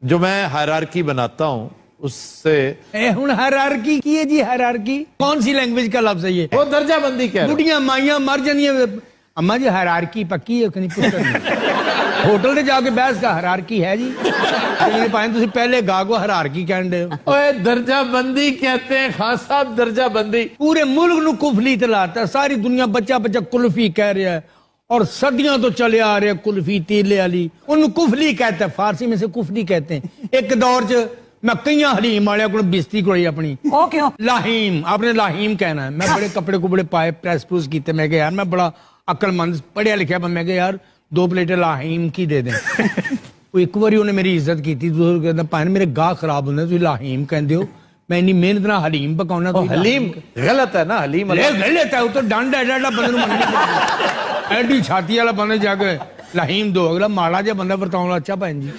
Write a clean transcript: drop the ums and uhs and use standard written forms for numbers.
जो मैं हायरार्की बनाता हूँ उससे हुन हायरार्की की है जी? हायरार्की कौन सी लैंग्वेज का लफ्ज है ये? वो दर्जाबंदी कह रहा हूं। बुढ़िया माइया मर जानिया अम्मा जी हायरार्की पक्की है कि नहीं? पुछो होटल से जाके बहस का हायरार्की है जी? तुम पहले गा को हायरार्की कहन दे हो। ओए दर्जाबंदी कहते हैं खान साहब, दर्जाबंदी। पूरे मुल्क नु कुफली तलाता, सारी दुनिया बच्चा बच्चा कुल्फी कह रहा है और सदियों तो चले आ रहे कुल्फी तीले वाली, उन कुफली कहते हैं, फारसी में से कुफली कहते हैं। एक दौर च मैं कई हलीम वाले को बिस्ती कोई अपनी लाहीम, आपने लाहीम कहना है। मैं बड़े कपड़े कुपड़े पाए, प्रेस प्रूस किते, मैं यार मैं बड़ा अकलमंद पढ़िया लिखा, मैं यार 2 प्लेटें लाहीम की दे दें। एक बार उन्हें मेरी इज्जत की थी, कहता भाई मेरे गाह खराब होंगे, तुम लाहीम कहते हो, मैं इन्नी मेहनत ना हलीम पकाना। हलीम गलत है ना, हलीम गलत है, तो डंड एडा बंद एडी छाती वाला बंद जाके लाहीम दो, अगला माड़ा जहा बंदा वरताउन अच्छा भैन जी।